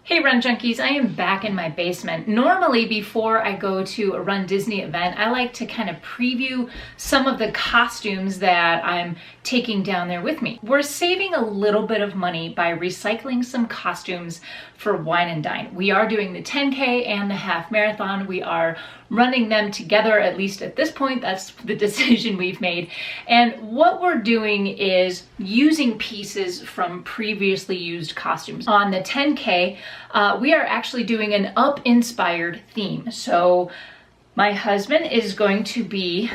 Hey Run Junkies, I am back in my basement. Normally before I go to a Rundisney event, I like to kind of preview some of the costumes that I'm taking down there with me. We're saving a little bit of money by recycling some costumes for Wine&Dine. We are doing the 10K and the half marathon. We are running them together, at least at this point. That's the decision we've made. And what we're doing is using pieces from previously used costumes. On the 10K, we are actually doing an up-inspired theme. So my husband is going to be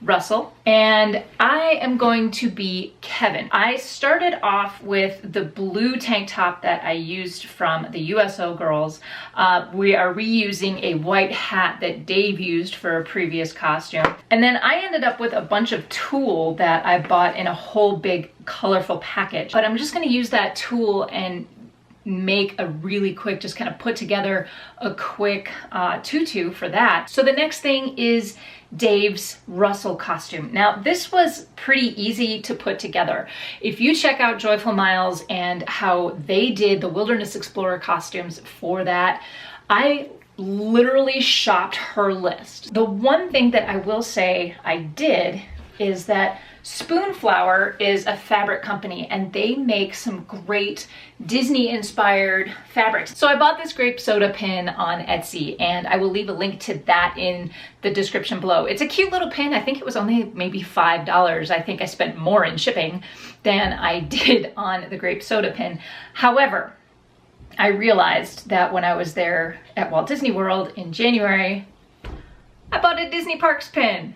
Russell, and I am going to be Kevin. I started off with the blue tank top that I used from the USO girls. We are reusing a white hat that Dave used for a previous costume. And then I ended up with a bunch of tulle that I bought in a whole big colorful package. But I'm just gonna use that tulle and make a really quick, just kind of put together a quick tutu for that. So the next thing is Dave's Russell costume. Now this was pretty easy to put together. If you check out Joyful Miles and how they did the Wilderness Explorer costumes for that, I literally shopped her list. The one thing that I will say I did is that Spoonflower is a fabric company and they make some great Disney inspired fabrics. So I bought this grape soda pin on Etsy and I will leave a link to that in the description below. It's a cute little pin. I think it was only maybe $5. I think I spent more in shipping than I did on the grape soda pin. However, I realized that when I was there at Walt Disney World in January, I bought a Disney Parks pin.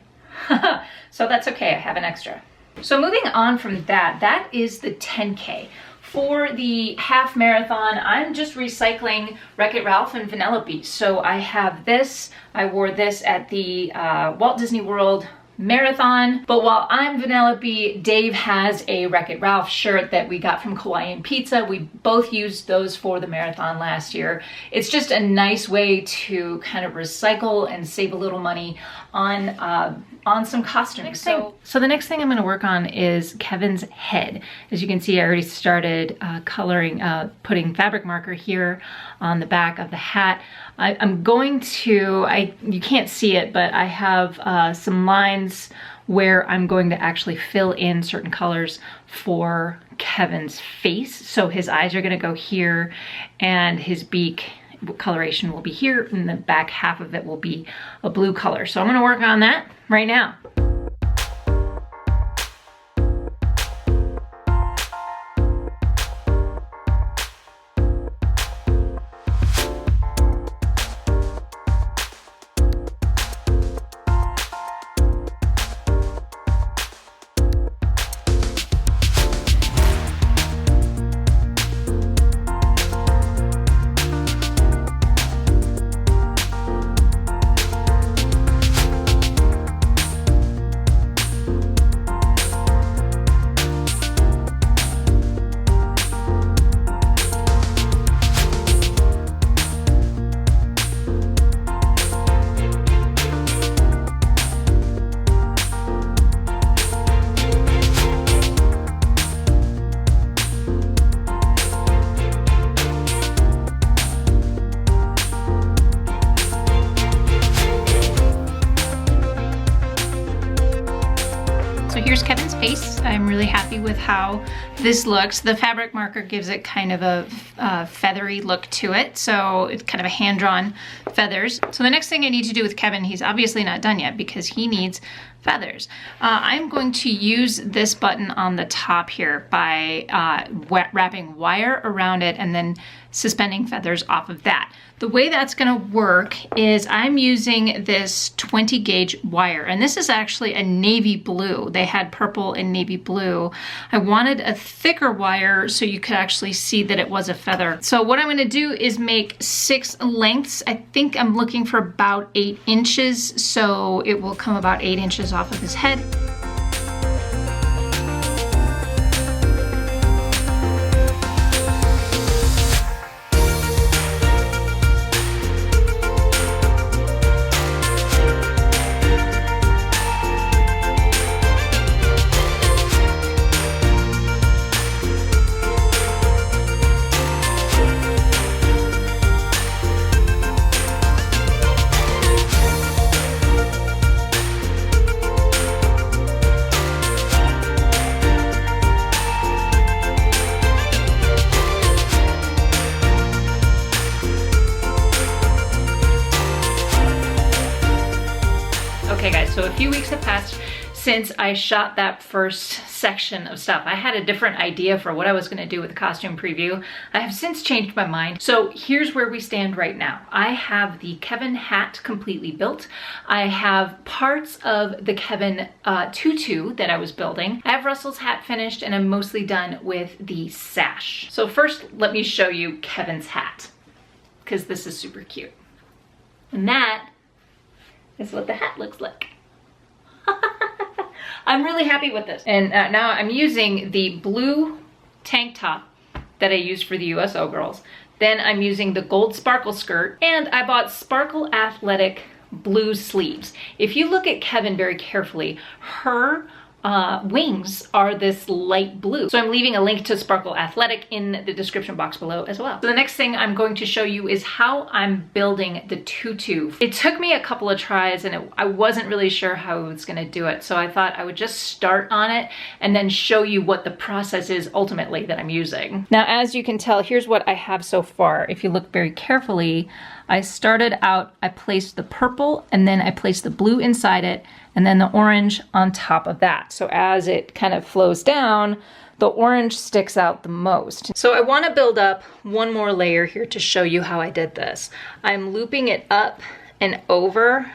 So that's okay, I have an extra. So moving on from that, that is the 10K. For the half marathon, I'm just recycling Wreck-It Ralph and Vanellope. So I have this, I wore this at the Walt Disney World marathon, but while I'm Vanellope, Dave has a Wreck-It Ralph shirt that we got from Hawaiian Pizza. We both used those for the marathon last year. It's just a nice way to kind of recycle and save a little money on some costumes. So the next thing I'm going to work on is Kevin's head. As you can see, I already started coloring, putting fabric marker here on the back of the hat. I'm going to, you can't see it, but I have some lines where I'm going to actually fill in certain colors for Kevin's face. So his eyes are going to go here and his beak coloration will be here, and the back half of it will be a blue color. So I'm going to work on that right now. Here's Kevin's face. I'm really happy with how this looks. The fabric marker gives it kind of a feathery look to it, so it's kind of a hand-drawn feathers. So the next thing I need to do with Kevin, he's obviously not done yet because he needs feathers. I'm going to use this button on the top here by wrapping wire around it and then suspending feathers off of that. The way that's gonna work is I'm using this 20 gauge wire, and this is actually a navy blue. They had purple and navy blue. I wanted a thicker wire so you could actually see that it was a feather. So what I'm gonna do is make 6 lengths. I think I'm looking for about 8 inches, so it will come about 8 inches off of his head. a few weeks have passed since I shot that first section of stuff. I had a different idea for what I was gonna do with the costume preview. I have since changed my mind. So here's where we stand right now. I have the Kevin hat completely built. I have parts of the Kevin tutu that I was building. I have Russell's hat finished and I'm mostly done with the sash. So first, let me show you Kevin's hat, because this is super cute. And that is what the hat looks like. I'm really happy with this. And now I'm using the blue tank top that I used for the USO girls. Then I'm using the gold sparkle skirt, and I bought Sparkle Athletic blue sleeves. If you look at Kevin very carefully, her wings are this light blue. So I'm leaving a link to Sparkle Athletic in the description box below as well. So the next thing I'm going to show you is how I'm building the tutu. It took me a couple of tries and I wasn't really sure how I was gonna do it. So I thought I would just start on it and then show you what the process is ultimately that I'm using. Now, as you can tell, here's what I have so far. If you look very carefully, I started out, I placed the purple and then I placed the blue inside it and then the orange on top of that. So as it kind of flows down, the orange sticks out the most. So I want to build up one more layer here to show you how I did this. I'm looping it up and over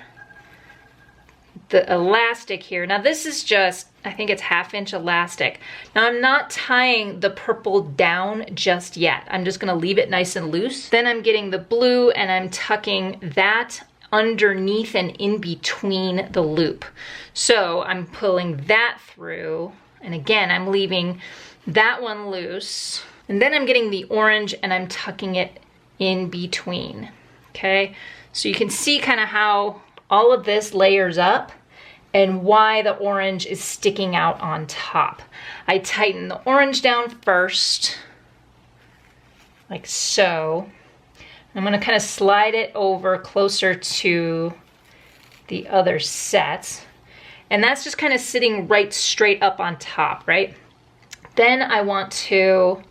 the elastic here. Now this is just, I think it's 1/2 inch elastic. Now I'm not tying the purple down just yet. I'm just gonna leave it nice and loose. Then I'm getting the blue and I'm tucking that underneath and in between the loop. So I'm pulling that through, and again, I'm leaving that one loose. And then I'm getting the orange and I'm tucking it in between, okay? So you can see kind of how all of this layers up and why the orange is sticking out on top. I tighten the orange down first, like so. I'm gonna kind of slide it over closer to the other set. And that's just kind of sitting right straight up on top, right? Then I want to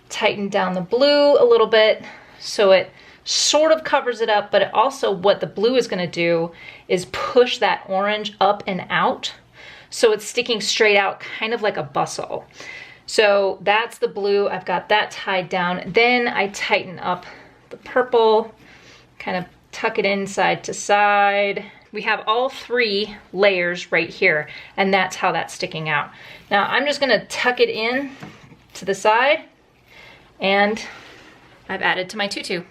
tighten down the blue a little bit so it sort of covers it up, but it also, what the blue is gonna do is push that orange up and out. So it's sticking straight out, kind of like a bustle. So that's the blue, I've got that tied down. Then I tighten up the purple, kind of tuck it in side to side. We have all 3 layers right here, and that's how that's sticking out. Now I'm just gonna tuck it in to the side, and I've added to my tutu.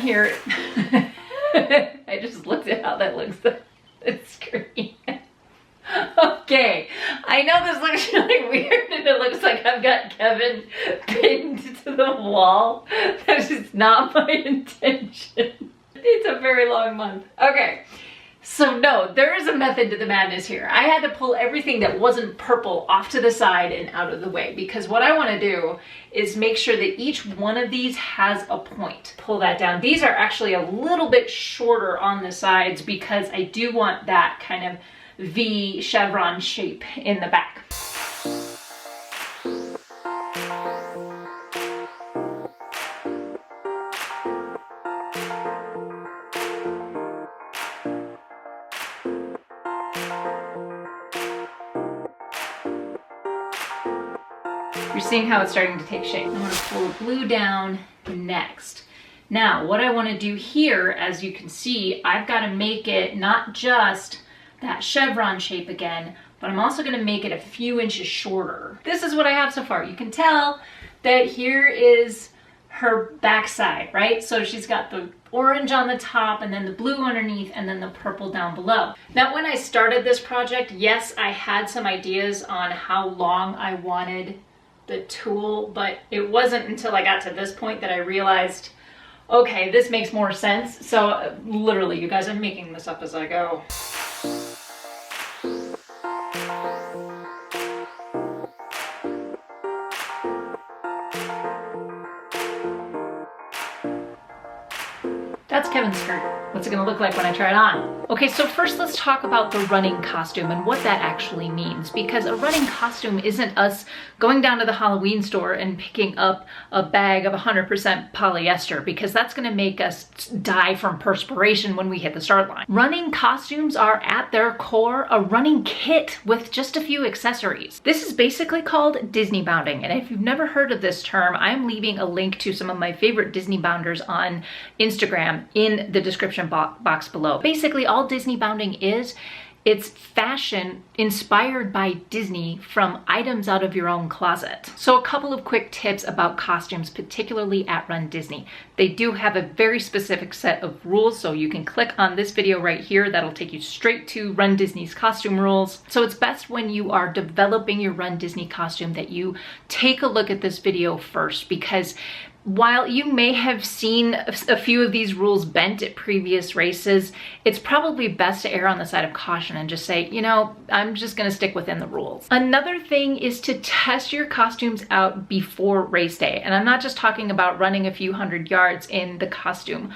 Here, I just looked at how that looks on the screen. Okay, I know this looks really weird and it looks like I've got Kevin pinned to the wall. That's just not my intention. It's a very long month. Okay. So no, there is a method to the madness here. I had to pull everything that wasn't purple off to the side and out of the way, because what I want to do is make sure that each one of these has a point. Pull that down. These are actually a little bit shorter on the sides because I do want that kind of V chevron shape in the back. You're seeing how it's starting to take shape. I'm gonna pull the blue down next. Now, what I wanna do here, as you can see, I've gotta make it not just that chevron shape again, but I'm also gonna make it a few inches shorter. This is what I have so far. You can tell that here is her backside, right? So she's got the orange on the top and then the blue underneath and then the purple down below. Now, when I started this project, yes, I had some ideas on how long I wanted the tool, but it wasn't until I got to this point that I realized, okay, this makes more sense. So literally, you guys, I'm making this up as I go. That's Kevin's skirt. What's it gonna look like when I try it on? Okay, so first let's talk about the running costume and what that actually means, because a running costume isn't us going down to the Halloween store and picking up a bag of 100% polyester, because that's gonna make us die from perspiration when we hit the start line. Running costumes are at their core a running kit with just a few accessories. This is basically called Disney bounding, and if you've never heard of this term, I'm leaving a link to some of my favorite Disney bounders on Instagram in the description box below. Basically, all Disney bounding is, it's fashion inspired by Disney from items out of your own closet. So a couple of quick tips about costumes, particularly at Rundisney. They do have a very specific set of rules, so you can click on this video right here. That'll take you straight to Rundisney's costume rules. So it's best when you are developing your Rundisney costume that you take a look at this video first, because while you may have seen a few of these rules bent at previous races, it's probably best to err on the side of caution and just say, you know, I'm just gonna stick within the rules. Another thing is to test your costumes out before race day. And I'm not just talking about running a few hundred yards in the costume.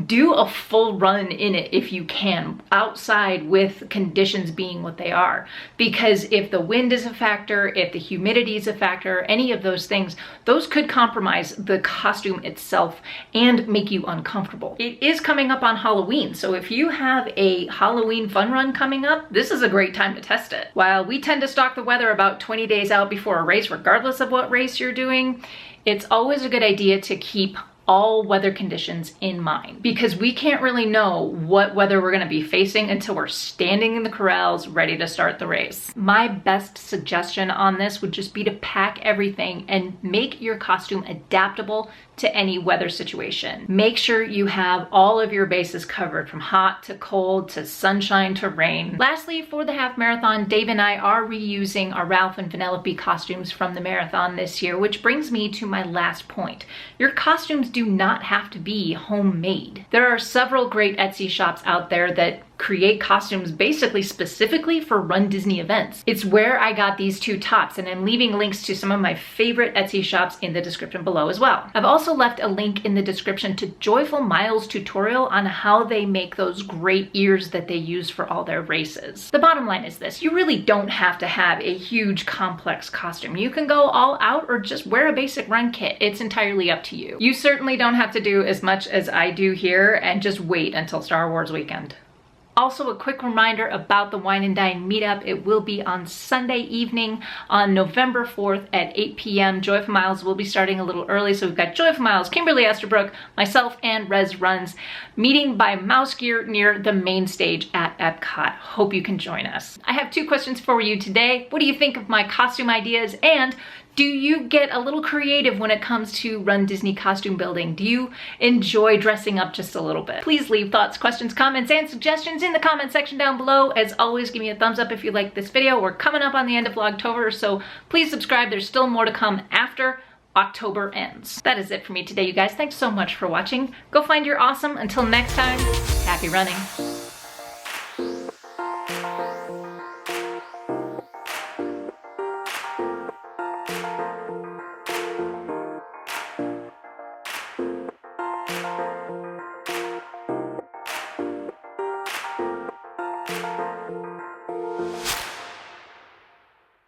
Do a full run in it if you can, outside with conditions being what they are. Because if the wind is a factor, if the humidity is a factor, any of those things, those could compromise the costume itself and make you uncomfortable. It is coming up on Halloween, so if you have a Halloween fun run coming up, this is a great time to test it. While we tend to stalk the weather about 20 days out before a race, regardless of what race you're doing, it's always a good idea to keep all weather conditions in mind, because we can't really know what weather we're going to be facing until we're standing in the corrals ready to start the race. My best suggestion on this would just be to pack everything and make your costume adaptable to any weather situation. Make sure you have all of your bases covered, from hot to cold to sunshine to rain. Lastly, for the half marathon, Dave and I are reusing our Ralph and Vanellope costumes from the marathon this year, which brings me to my last point. Your costumes do not have to be homemade. There are several great Etsy shops out there that create costumes basically specifically for Rundisney events. It's where I got these two tops, and I'm leaving links to some of my favorite Etsy shops in the description below as well. I've also left a link in the description to Joyful Miles' tutorial on how they make those great ears that they use for all their races. The bottom line is this: you really don't have to have a huge complex costume. You can go all out or just wear a basic run kit. It's entirely up to you. You certainly don't have to do as much as I do here and just wait until Star Wars weekend. Also, a quick reminder about the Wine and Dine meetup. It will be on Sunday evening on November 4th at 8 p.m. Joyful Miles will be starting a little early, so we've got Joyful Miles, Kimberly Esterbrook, myself, and Rez Runs meeting by Mouse Gear near the main stage at Epcot. Hope you can join us. I have 2 questions for you today. What do you think of my costume ideas, and do you get a little creative when it comes to Rundisney costume building? Do you enjoy dressing up just a little bit? Please leave thoughts, questions, comments, and suggestions in the comment section down below. As always, give me a thumbs up if you like this video. We're coming up on the end of Vlogtober, so please subscribe. There's still more to come after October ends. That is it for me today, you guys. Thanks so much for watching. Go find your awesome. Until next time, happy running.